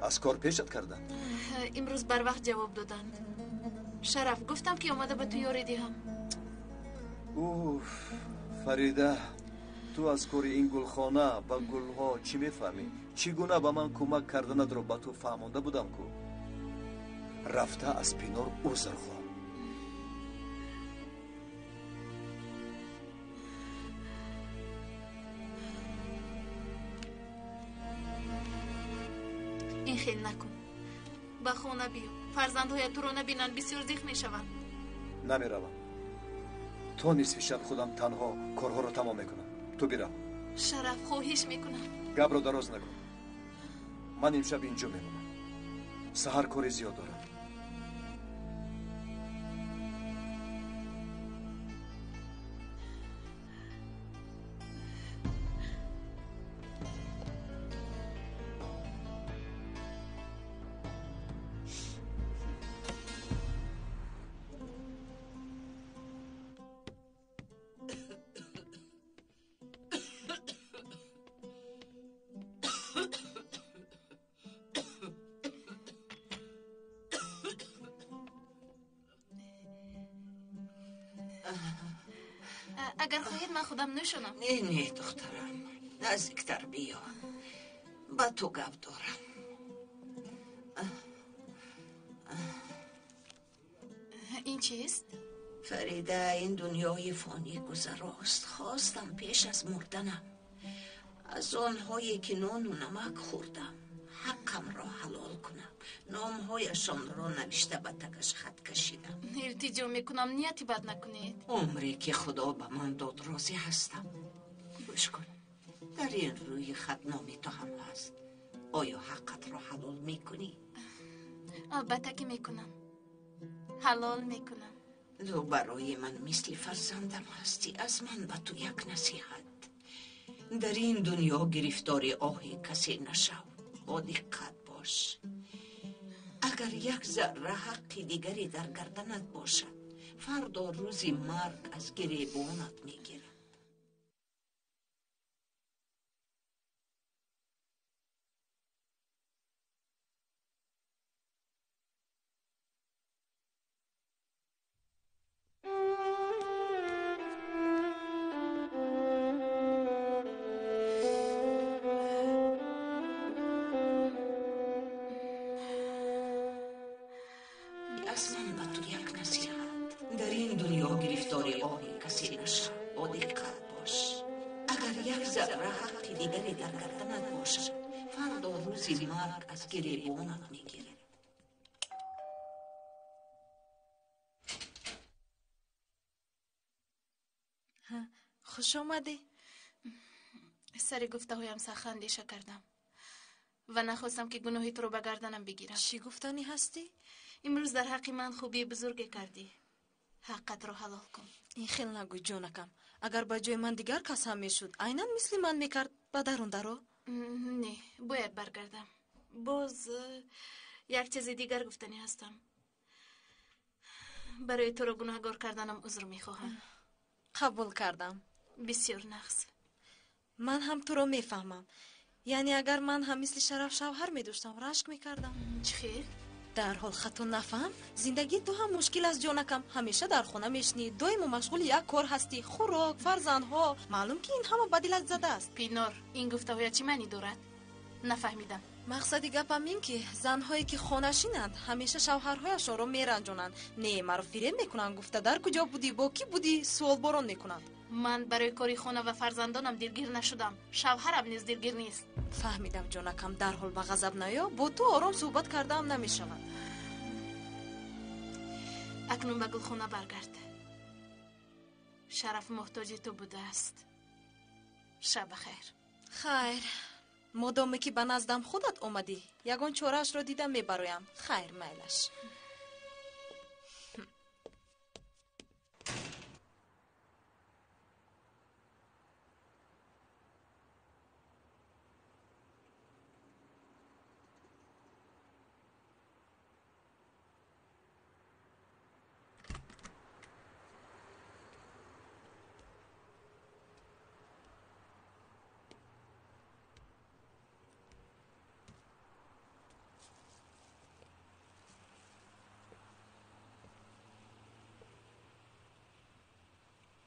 از کار پیشت کردن؟ امروز بر وقت جواب دادند. شرف، گفتم که آمده به تو یاری دهم. اوف فریده، تو از کار این گلخانه با گلها چی میفهمی؟ چگونه با من کمک کردنت رو با تو فهمانده بودم کو؟ رفته از پینور عذر خواه. این خیل نکن. با خونه بیو. فرزندهای تو رو نبینن بسیار زیخ میشوند. نمیروم. تو نصف شب خودم تنها کارها رو تمام میکنم. تو بیرم. شرف، خواهش میکنم. گپ رو دراز نکن. من امشب اینجا میمونم. سحر کاری زیاد دارم. اگر خواهید من خودم نشونم. نه دخترم، نزدیکتر بیا. با تو گپ دارم. این چیست؟ فریده، این دنیای فانی گذراست. خواستم پیش از مردنم از آنهایی که نان و نمک خوردم حقم را حلال کنم. نامهایشان را نوشته به تکش خط کشیدم. التجا میکنم نیتی بد نکنید. عمری که خدا به من داد راضی هستم. گوش کن، در این روی خط نامی تو هم هست. آیا حقت را حلال میکنی؟ البته که میکنم. حلال میکنم. تو برای من مثل فرزندم هستی. از من به تو یک نصیحت: در این دنیا گرفتار آهی کسی نشو. با دقت باش. اگر یک ذره حق دیگری در گردنت باشد، فردا روزی مرگ از گریبانت میگیرد. مرگ از گریبانت میگیره. خوش آمدی. سر گفته هایم سخندیشه کردم و نخواستم که گناهی تو رو به گردنم بگیرم. چی گفتنی هستی؟ امروز در حق من خوبی بزرگ کردی. حقت رو حلال کن. این خیلی نگو جانکم. اگر با جای من دیگر کس هم میشد عیناً مثل من میکرد با درون درو؟ نه باید برگردم. باز یک چیز دیگر گفتنی هستم. برای تو رو گناهگار کردنم عذر میخواهم. قبول کردم. بسیار نقص. من هم تو رو میفهمم. یعنی اگر من هم مثل شرف شوهر میداشتم رشک میکردم. چی خیر؟ در حال خطو نفهم زندگی تو هم مشکل از جانکم. همیشه در خونه میشنی دویم مشغول یک کار هستی. خوراک فرزندها معلوم که این همه بدلت زده است. پینار این گفته های چی معنی دارد؟ نفهمیدم. مقصد گپم این که زنهایی که خانشینند همیشه شوهرهایشان رو میرنجونند. نه مرا فریب میکنند گفته در کجا بودی با کی بودی سوال باران میکنند. من برای کاری خانه و فرزندانم دلگیر نشدم. شوهرم نیز دلگیر نیست. فهمیدم جانکم. در حال به غضب نیا. با تو آرام صحبت کردم نمیشود. اکنون به گلخانه برگرد. شرف محتاج تو بوده است. شب خیر. خیر مادامی که به نزدم خودت اومدی یگان چارهش رو دیدم میبرایم. خیر میلش.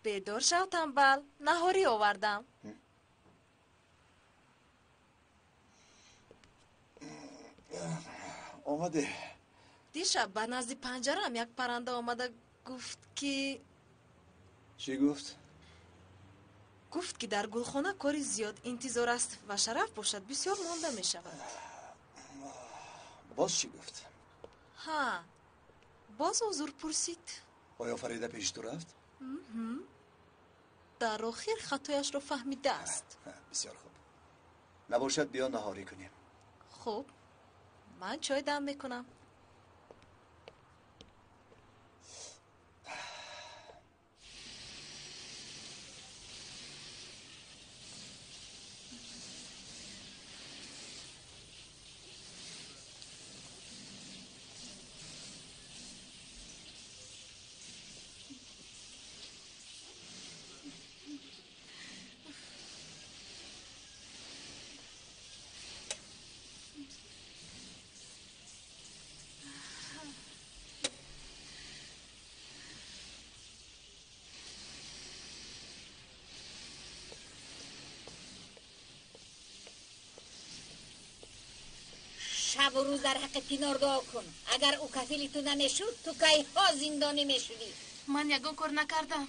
بیدار شو تنبل. نهاری آوردم. آمده. دیشب به نزد پنجرم یک پرنده آمده گفت که چی گفت؟ گفت که در گلخانه کاری زیاد انتظار است و شرف باشد بسیار مانده می شود. باز چی گفت؟ ها باز حضور پرسید. آیا فریده پیش تو رفت؟ در آخر خطایش رو فهمیده است. بسیار خوب. نباشد بیا نهاری کنیم. خوب من چای دم میکنم. شب و روز در حق پینار دعا کن. اگر او کفیلی تو نمیشود تو کی ها زندانی میشودی. من یگان کار نکردم.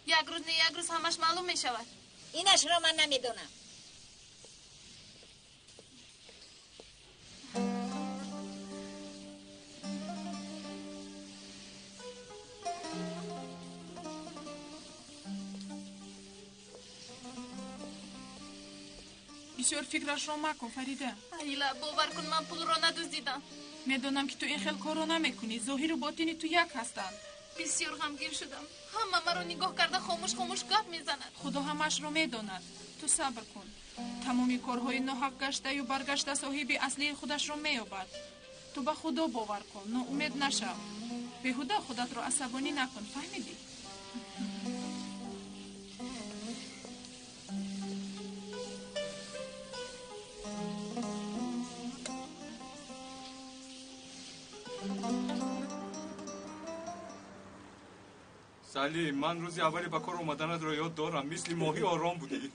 یک روز نه یک روز همش معلوم میشود. اینش را من نمیدونم. بسیار فکرش را مکن فریده. ایلا باور کن من پول را ندزدیدم. میدونم که تو این خیلی کار را نمیکنی. ظاهر و باطنی تو یک هستند. بسیار غمگین شدم. همه مرا نگاه کرده خاموش خاموش گپ میزنند. خدا همش را میداند. تو صبر کن. تمامی کارهای ناحق گشته و برگشته صاحب اصلی خودش را مییابد. تو به خدا باور کن. ناامید نشو. بیهوده خودت را عصبانی نکن. فهمیدی؟ سالی من روزی اولی با کار اومدنت رو یاد دارم. مثل ماهی آرام بودی.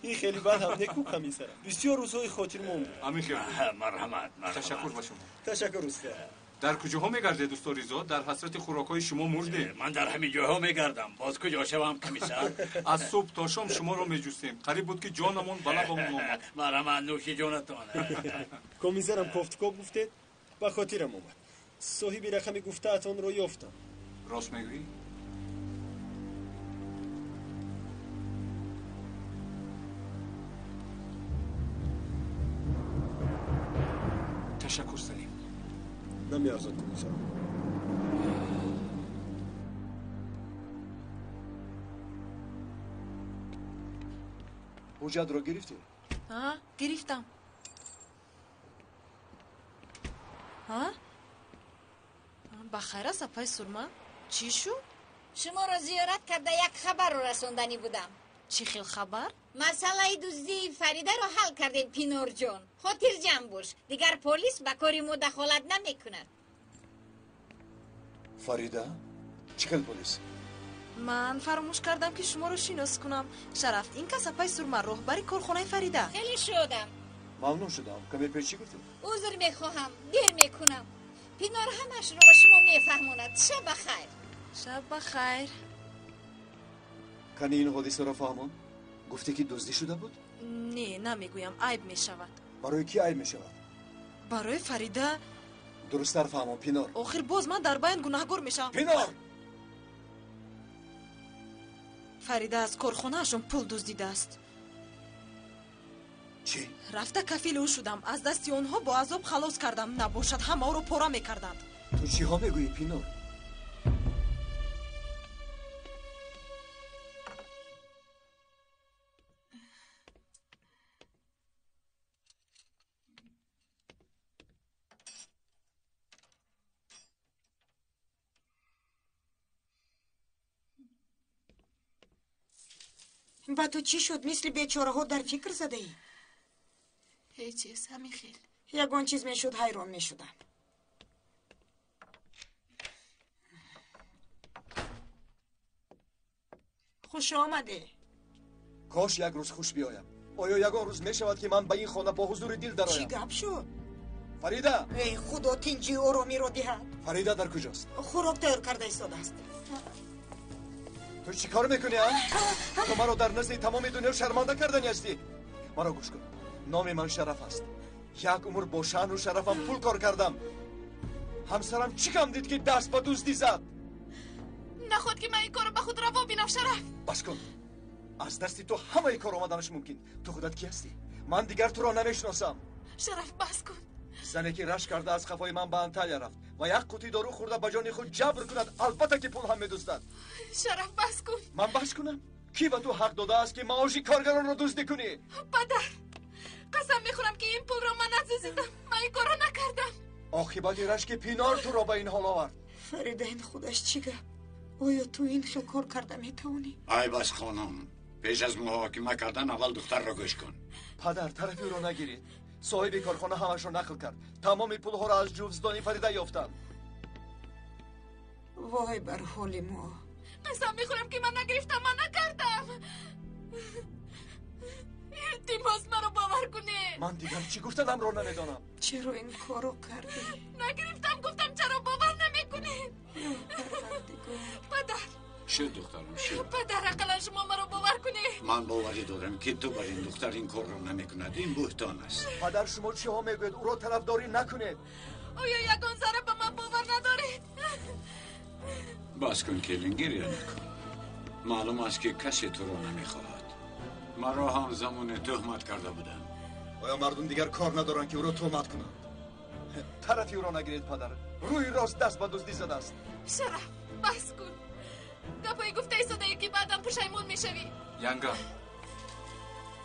این خیلی بد هم نکو کمیسرم. بسیار روزهای خاطر مون بود. همین خیلی مرحمت. تشکر با شما. تشکر استاد. در کجاها میگرده دوست ریزا؟ در حسرت خوراکای شما مرده. من در همین جاها میگردم. باز کجا شوم کمیسر؟ از صبح تا شام شما رو میجوستیم. قریب بود که جانمون بالا با اون آمد. مرحمت نوش جانتان. کمیسرم کفتکو گفته به خاطرم اومد. صاحب رقم گفته اتون رو یافتم. راست میگویی؟ تشکر سلیم. نمیارزد کمیسر. حجت رو گرفتی؟ ها گرفتم. ها بخیر است اپای سرما؟ چی شو؟ شما را زیارت کرده یک خبر رو رسوندنی بودم. چی خیل خبر؟ مسئله دزدی فریده رو حل کردیم پینور جان. خاطر جمع باش، دیگر پلیس به کاری ما دخالت نمی کند. فریده؟ چی خیل پلیس؟ من فراموش کردم که شما رو شناس کنم. شرف این کس اپای سرما رهبر کارخانه فریده. خیلی شدم. ممنون شدم. کمی پیش چی گفتی؟ عذر میخواهم، دیر میکنم. پینار همش رو به شما میفهموند. شب بخیر. شب بخیر. کنی این حادثه را فهمون؟ گفتی که دزدی شده بود؟ نه نمیگویم، عیب میشود. برای کی عیب میشود؟ برای فریده. درست‌تر فهمون پینار. آخر باز من در بین گناهگار میشم. پینار! فریده از کارخانه‌شون پول دزدیده است. چی؟ رفته کفیل او شدم. از دست اونها با عذاب خلاص کردم. نباشد همه او رو پاره میکردند. تو چی ها میگویی پینار؟ با تو چی شد؟ مثل بیچاره ها در فکر زده ای؟ هیچ چیز، همین خیل. یگان چیز میشد حیران میشدم. خوش آمده. کاش یک روز خوش بیایم. آیا یگان روز میشود که من به این خانه با حضور دل درایم؟ چی گپ شد؟ فریده! ای خدا تنجی آرامی رو دهد. فریده در کجاست؟ خوراک تیار کرده ایستاده است. تو چی کار میکنی ها؟ تو مرا در نزد تمام دنیا شرمنده کردنی هستی. مرا گوش کن. نام من شرف است. یک عمر با شأن و شرفم پول کار کردم. همسرم چی کم دید که دست به دزدی زد؟ نخود که من این کارو به خود روا بینم. شرف بس کن. از دستی تو همه کار آمدنش ممکن. تو خودت کی هستی؟ من دیگر تو را نمیشناسم. شرف بس کن. زنی که رشک کرده از خفای من به انطالیا رفت و یک قوطی دارو خورده به جان خود جبر کند، البته که پول هم میدزدد. شرف بس کن. من بس کنم؟ کی به تو حق داده است که معاش کارگران را دزدی کنی؟ پدر قسم میخورم که این پول را من ندزدیدم. من این کارو نکردم. عاقبت رشک پینار تو را به این حال آورد. فریده این خودش چی گفت؟ آیا تو این خیل کار کرده میتونی؟ ای بس خانم، پیش از محاکمه کردن اول دختر را گوش کن. پدر طرفی را نگیرید. صاحب کارخانه همش را نقل کرد. تمام پول ها را از جزدانی فریده یافتند. وای بر حال ما. قسم میخورم که من نگرفتم. من نکردم. التماس مرا باور کنی. من دیگر چی گفتنم را نمیدانم. چرا این کارو کردی؟ نگرفتم. گفتم چرا باور نمیکنی؟ پدر شد دخترم شد. پدر اقلا شما مرا باور کنی. من باوری دارم که تو بر این دختر این کار را نمیکند. این بهتان است. پدر شما چی ها میگوید؟ او را طرفداری نکنید. آیا یگان ذره به من باور ندارید؟ بس کن کلین، گریه نکن. معلوم است که کسی تو را نمیخواهد. مرا هم زمان تهمت کرده بودن. آیا مردم دیگر کار ندارن که او را تهمت کنند؟ طرفی او را نگیرید پدر. روی راست دست به دزدی زده است. شرف بس کن. گپایی گفته ایستاده ای که بعدم پشیمون میشوی. ینگا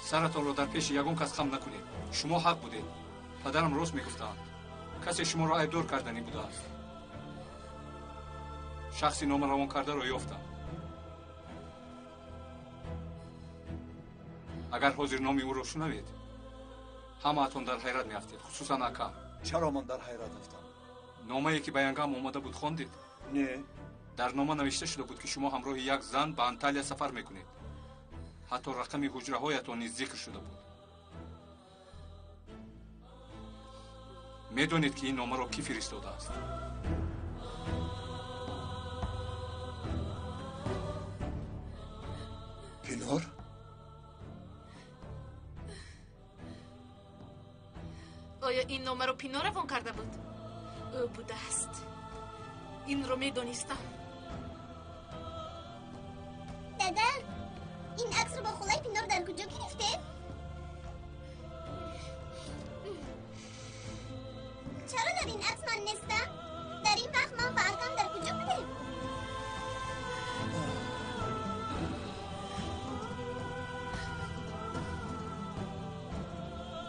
سرتان را در پیش یگان کس خم نکنید. شما حق بودید. پدرم راست میگفتند. کسی شما را عیبدار کردنی بوده است. شخصی نام روان کرده را یافتم. اگر حاضر نامی او را شنوید همه اتون در حیرت میافتید، خصوصا اکا. چرا من در حیرت افتم؟ نامه‌ای که به ینگام آمده بود خواندید؟ نه. در نامه نوشته شده بود که شما همراه یک زن به انطالیا سفر میکنید. حتی رقم حجره هایتان نیز ذکر شده بود. میدونید که این نامه را کی فرستاده است؟ پینار؟ آیا این نامه رو پینار روان کرده بود؟ او بوده است. این رو میدونستم. دادا این عکس رو با خلای پینار در کجا گرفته؟ در این عکس من نیستم؟ در این وقت من و ارکم در کجا بودیم؟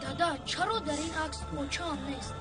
دادا چرا در این عکس مچان نیست؟